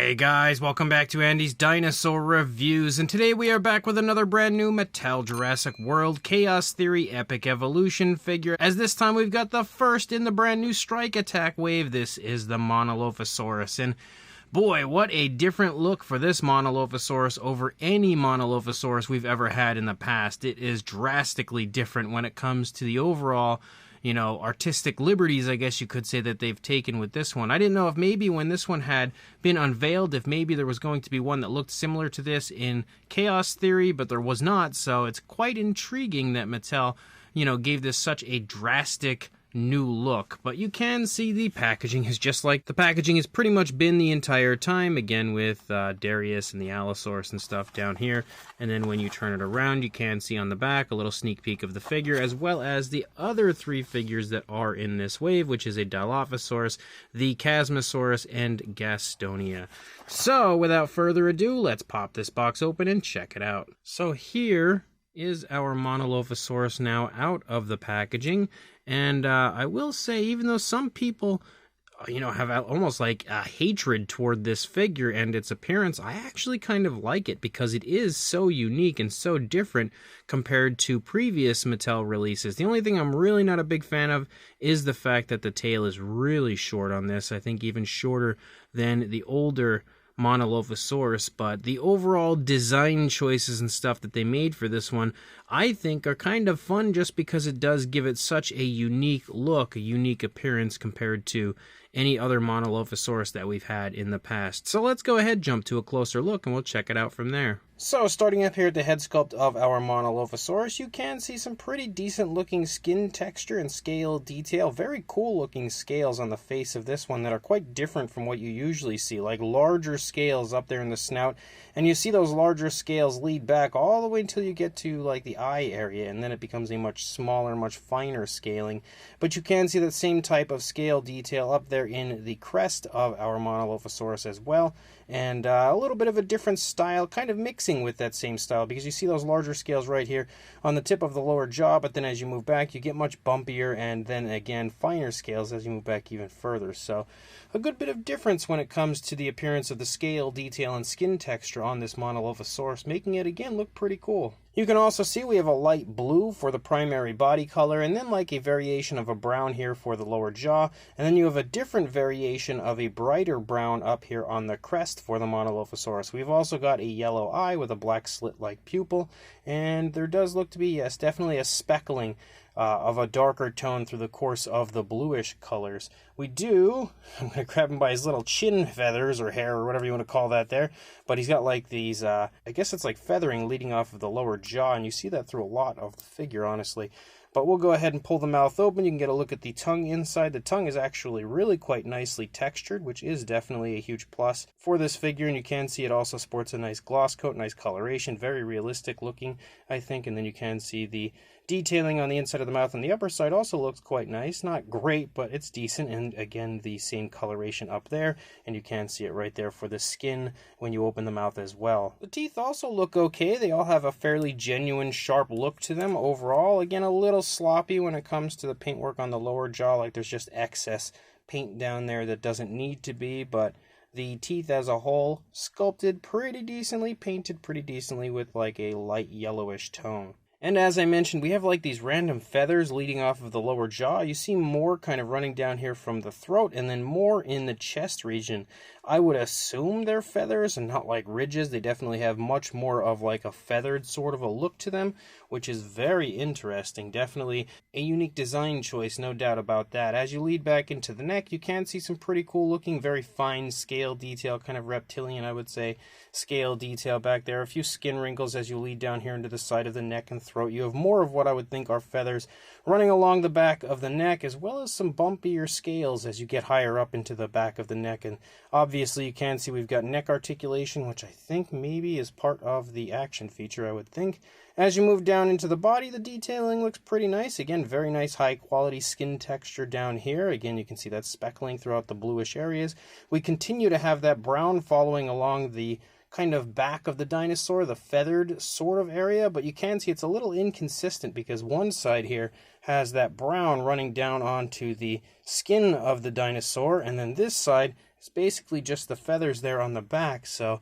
Hey guys, welcome back to Andy's Dinosaur Reviews, and today we are back with another brand new Mattel Jurassic World Chaos Theory Epic Evolution figure, as this time we've got the first in the brand new Strike Attack wave. This is the Monolophosaurus, and boy, what a different look for this Monolophosaurus over any Monolophosaurus we've ever had in the past. It is drastically different when it comes to the overall artistic liberties, I guess you could say, that they've taken with this one. I didn't know if maybe when this one had been unveiled, if maybe there was going to be one that looked similar to this in Chaos Theory, but there was not, so it's quite intriguing that Mattel, gave this such a drastic new look. But you can see the packaging is just like the packaging has pretty much been the entire time, again with Darius and the Allosaurus and stuff down here. And then when you turn it around, you can see on the back a little sneak peek of the figure, as well as the other three figures that are in this wave, which is a Dilophosaurus, the Chasmosaurus, and Gastonia. So without further ado, let's pop this box open and check it out. So here is our Monolophosaurus now out of the packaging. And I will say, even though some people, have almost like a hatred toward this figure and its appearance, I actually kind of like it because it is so unique and so different compared to previous Mattel releases. The only thing I'm really not a big fan of is the fact that the tail is really short on this. I think even shorter than the older Monolophosaurus, but the overall design choices and stuff that they made for this one, I think are kind of fun just because it does give it such a unique look, a unique appearance compared to any other Monolophosaurus that we've had in the past. So let's go ahead, jump to a closer look, and we'll check it out from there. So starting up here at the head sculpt of our Monolophosaurus, you can see some pretty decent looking skin texture and scale detail. Very cool looking scales on the face of this one that are quite different from what you usually see, like larger scales up there in the snout. And you see those larger scales lead back all the way until you get to like the eye area, and then it becomes a much smaller, much finer scaling. But you can see that same type of scale detail up there in the crest of our Monolophosaurus as well. And a little bit of a different style, kind of mixing with that same style, because you see those larger scales right here on the tip of the lower jaw, but then as you move back, you get much bumpier, and then again, finer scales as you move back even further. So a good bit of difference when it comes to the appearance of the scale detail and skin texture on this Monolophosaurus, making it again look pretty cool. You can also see we have a light blue for the primary body color, and then like a variation of a brown here for the lower jaw, and then you have a different variation of a brighter brown up here on the crest for the Monolophosaurus. We've also got a yellow eye with a black slit-like pupil, and there does look to be, yes, definitely a speckling of a darker tone through the course of the bluish colors. I'm going to grab him by his little chin feathers or hair or whatever you want to call that there, but he's got like these, I guess it's like feathering leading off of the lower jaw, and you see that through a lot of the figure, honestly. But we'll go ahead and pull the mouth open. You can get a look at the tongue inside. The tongue is actually really quite nicely textured, which is definitely a huge plus for this figure. And you can see it also sports a nice gloss coat, nice coloration, very realistic looking, I think. And then you can see the detailing on the inside of the mouth, and the upper side also looks quite nice. Not great, but it's decent. And again, the same coloration up there, and you can see it right there for the skin when you open the mouth as well. The teeth also look okay. They all have a fairly genuine, sharp look to them overall. Again, a little sloppy when it comes to the paintwork on the lower jaw, like there's just excess paint down there that doesn't need to be, but the teeth as a whole sculpted pretty decently, painted pretty decently with like a light yellowish tone. And as I mentioned, we have like these random feathers leading off of the lower jaw. You see more kind of running down here from the throat, and then more in the chest region. I would assume they're feathers and not like ridges. They definitely have much more of like a feathered sort of a look to them, which is very interesting. Definitely a unique design choice, no doubt about that. As you lead back into the neck, you can see some pretty cool looking, very fine scale detail, kind of reptilian, I would say, scale detail back there. A few skin wrinkles as you lead down here into the side of the neck and throat. You have more of what I would think are feathers running along the back of the neck, as well as some bumpier scales as you get higher up into the back of the neck. And obviously you can see we've got neck articulation, which I think maybe is part of the action feature, I would think. As you move down into the body, the detailing looks pretty nice. Again, very nice high quality skin texture down here. Again, you can see that speckling throughout the bluish areas. We continue to have that brown following along the kind of back of the dinosaur, the feathered sort of area, but you can see it's a little inconsistent because one side here has that brown running down onto the skin of the dinosaur, and then this side It's basically just the feathers there on the back, so,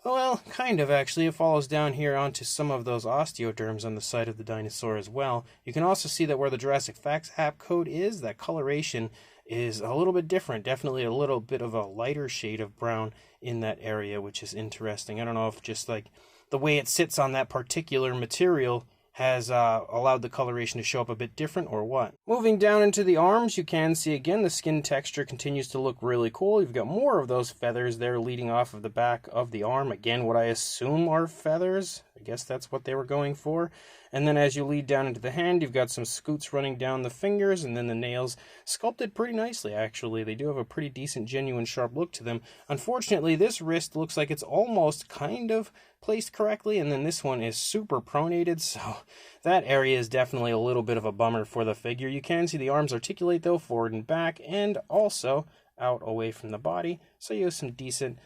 well, kind of actually. It follows down here onto some of those osteoderms on the side of the dinosaur as well. You can also see that where the Jurassic Facts app code is, that coloration is a little bit different. Definitely a little bit of a lighter shade of brown in that area, which is interesting. I don't know if just like the way it sits on that particular material has allowed the coloration to show up a bit different or what. Moving down into the arms, you can see again the skin texture continues to look really cool. You've got more of those feathers there leading off of the back of the arm. Again, what I assume are feathers. I guess that's what they were going for. And then as you lead down into the hand, you've got some scoots running down the fingers, and then the nails sculpted pretty nicely, actually. They do have a pretty decent, genuine, sharp look to them. Unfortunately, this wrist looks like it's almost kind of placed correctly, and then this one is super pronated, so that area is definitely a little bit of a bummer for the figure. You can see the arms articulate, though, forward and back, and also out away from the body, so you have some decent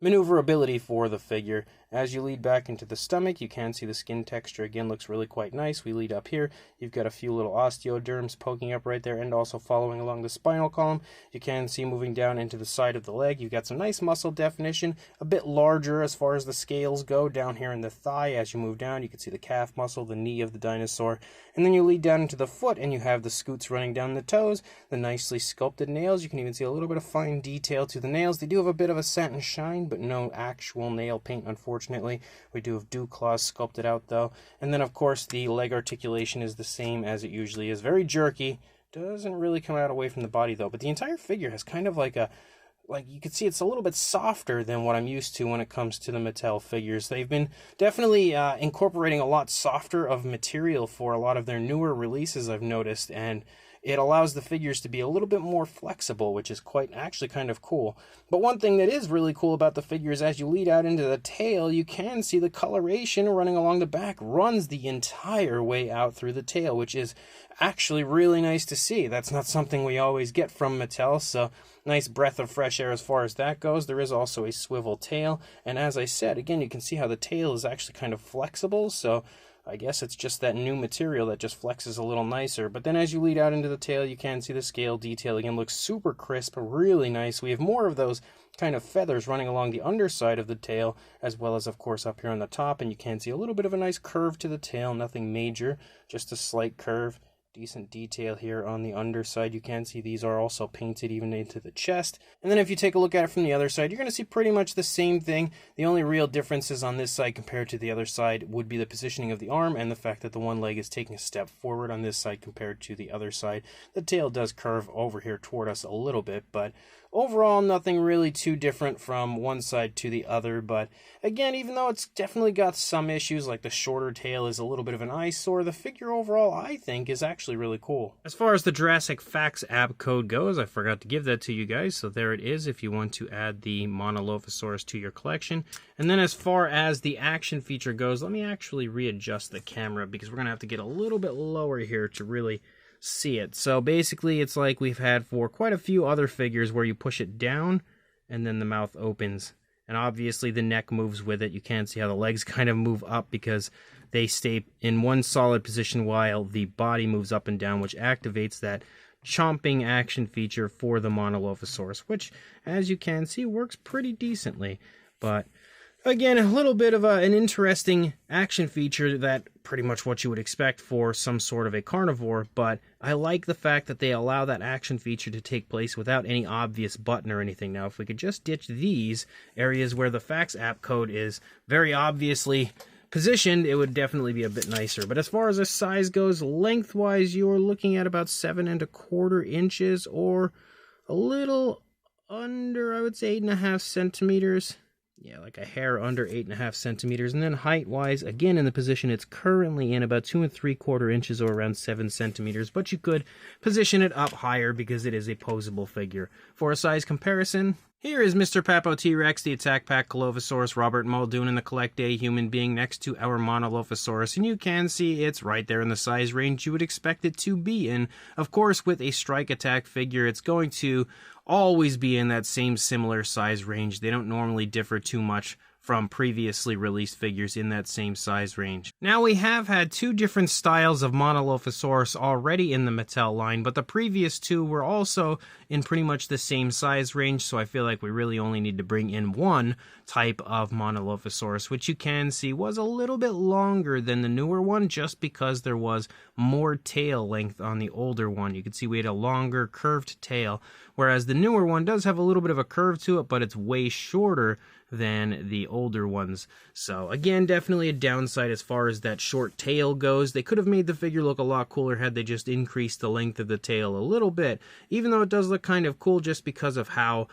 maneuverability for the figure. As you lead back into the stomach, you can see the skin texture again looks really quite nice. We lead up here, you've got a few little osteoderms poking up right there and also following along the spinal column. You can see moving down into the side of the leg, you've got some nice muscle definition, a bit larger as far as the scales go down here in the thigh. As you move down, you can see the calf muscle, the knee of the dinosaur, and then you lead down into the foot and you have the scoots running down the toes, the nicely sculpted nails. You can even see a little bit of fine detail to the nails. They do have a bit of a satin shine, but no actual nail paint, unfortunately. We do have dew claws sculpted out, though. And then, of course, the leg articulation is the same as it usually is. Very jerky. Doesn't really come out away from the body, though. But the entire figure has kind of like you can see it's a little bit softer than what I'm used to when it comes to the Mattel figures. They've been definitely incorporating a lot softer of material for a lot of their newer releases, I've noticed, and it allows the figures to be a little bit more flexible, which is actually kind of cool. But one thing that is really cool about the figures, as you lead out into the tail, you can see the coloration running along the back runs the entire way out through the tail, which is actually really nice to see. That's not something we always get from Mattel, so nice breath of fresh air as far as that goes. There is also a swivel tail, and as I said, again, you can see how the tail is actually kind of flexible, so I guess it's just that new material that just flexes a little nicer. But then as you lead out into the tail, you can see the scale detail again looks super crisp, really nice. We have more of those kind of feathers running along the underside of the tail, as well as, of course, up here on the top. And you can see a little bit of a nice curve to the tail, nothing major, just a slight curve. Decent detail here on the underside. You can see these are also painted even into the chest. And then if you take a look at it from the other side, you're going to see pretty much the same thing. The only real differences on this side compared to the other side would be the positioning of the arm and the fact that the one leg is taking a step forward on this side compared to the other side. The tail does curve over here toward us a little bit, but overall, nothing really too different from one side to the other. But again, even though it's definitely got some issues, like the shorter tail is a little bit of an eyesore, the figure overall, I think, is actually really cool. As far as the Jurassic Facts app code goes, I forgot to give that to you guys, so there it is if you want to add the Monolophosaurus to your collection. And then as far as the action feature goes, let me actually readjust the camera because we're going to have to get a little bit lower here to really see it. So basically it's like we've had for quite a few other figures where you push it down and then the mouth opens, and obviously the neck moves with it. You can see how the legs kind of move up because they stay in one solid position while the body moves up and down, which activates that chomping action feature for the Monolophosaurus, which, as you can see, works pretty decently. But again, a little bit of an interesting action feature, that pretty much what you would expect for some sort of a carnivore, but I like the fact that they allow that action feature to take place without any obvious button or anything. Now, if we could just ditch these areas where the Facts app code is very obviously positioned, it would definitely be a bit nicer. But as far as the size goes, lengthwise, you're looking at about 7¼ inches, or a little under, I would say, 8.5 centimeters. Yeah, like a hair under 8.5 centimeters. And then height-wise, again, in the position it's currently in, about 2¾ inches or around 7 centimeters. But you could position it up higher because it is a posable figure. For a size comparison, here is Mr. Papo T-Rex, the Attack Pack Dilophosaurus, Robert Muldoon, and the Collect Day human being next to our Monolophosaurus. And you can see it's right there in the size range you would expect it to be in. Of course, with a Strike Attack figure, it's going to always be in that same similar size range. They don't normally differ too much from previously released figures in that same size range. Now, we have had two different styles of Monolophosaurus already in the Mattel line, but the previous two were also in pretty much the same size range, so I feel like we really only need to bring in one type of Monolophosaurus, which you can see was a little bit longer than the newer one, just because there was more tail length on the older one. You can see we had a longer curved tail, whereas the newer one does have a little bit of a curve to it, but it's way shorter than the older ones. So again, definitely a downside as far as that short tail goes. They could have made the figure look a lot cooler had they just increased the length of the tail a little bit, even though it does look kind of cool just because of how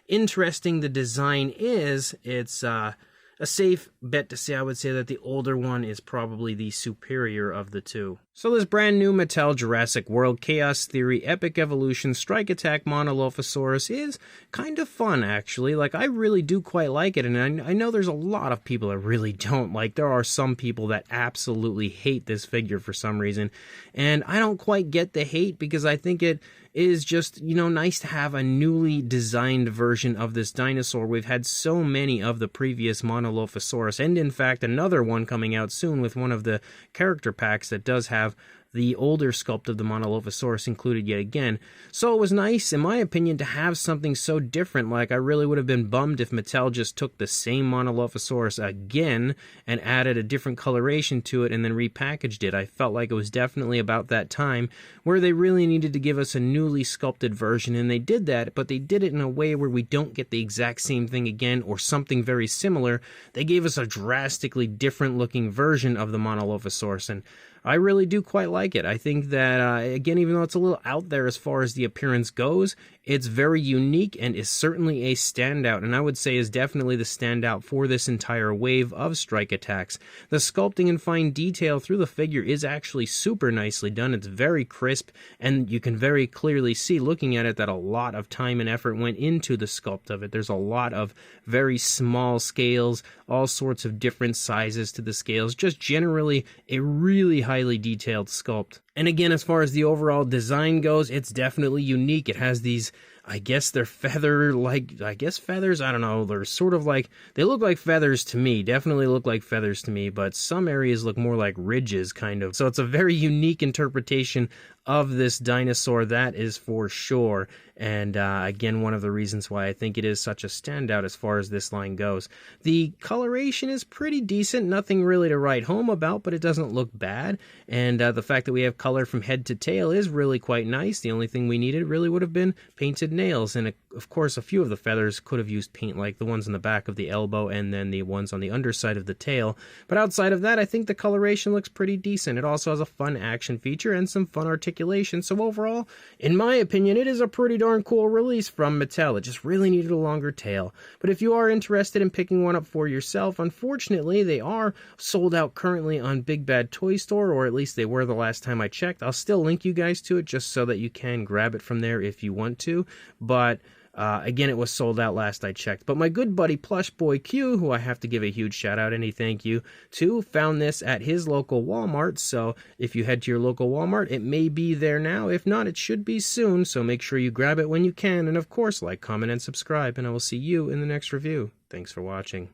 interesting the design is. It's a safe bet to say, I would say, that the older one is probably the superior of the two. So this brand new Mattel Jurassic World Chaos Theory Epic Evolution Strike Attack Monolophosaurus is kind of fun, actually. Like, I really do quite like it, and I know there's a lot of people that really don't. Like, there are some people that absolutely hate this figure for some reason, and I don't quite get the hate, because I think it is just, you know, nice to have a newly designed version of this dinosaur. We've had so many of the previous Monolophosaurus, and in fact another one coming out soon with one of the character packs that does have the older sculpt of the Monolophosaurus included yet again. So it was nice, in my opinion, to have something so different. Like, I really would have been bummed if Mattel just took the same Monolophosaurus again and added a different coloration to it and then repackaged it. I felt like it was definitely about that time where they really needed to give us a newly sculpted version, and they did that, but they did it in a way where we don't get the exact same thing again or something very similar. They gave us a drastically different looking version of the Monolophosaurus, and I really do quite like it. I think that, again, even though it's a little out there as far as the appearance goes, it's very unique and is certainly a standout, and I would say is definitely the standout for this entire wave of Strike Attacks. The sculpting and fine detail through the figure is actually super nicely done. It's very crisp, and you can very clearly see, looking at it, that a lot of time and effort went into the sculpt of it. There's a lot of very small scales, all sorts of different sizes to the scales, just generally a really highly detailed sculpt. And again, as far as the overall design goes, it's definitely unique. It has these, I guess they're feathers, I don't know, they're sort of like, they look like feathers to me, definitely look like feathers to me, but some areas look more like ridges, kind of. So it's a very unique interpretation of this dinosaur, that is for sure. And again, one of the reasons why I think it is such a standout as far as this line goes. The coloration is pretty decent, nothing really to write home about, but it doesn't look bad. And the fact that we have color from head to tail is really quite nice. The only thing we needed really would have been painted nails, and of course a few of the feathers could have used paint, like the ones on the back of the elbow and then the ones on the underside of the tail. But outside of that, I think the coloration looks pretty decent. It also has a fun action feature and some fun articulation. So overall, in my opinion, it is a pretty darn cool release from Mattel. It just really needed a longer tail. But if you are interested in picking one up for yourself, unfortunately they are sold out currently on Big Bad Toy Store, or at least they were the last time I checked. I'll still link you guys to it just so that you can grab it from there if you want to. But again, it was sold out last I checked. But my good buddy Plush Boy Q, who I have to give a huge shout out and a thank you to, found this at his local Walmart. So if you head to your local Walmart, it may be there now. If not, it should be soon. So make sure you grab it when you can. And of course, like, comment, and subscribe. And I will see you in the next review. Thanks for watching.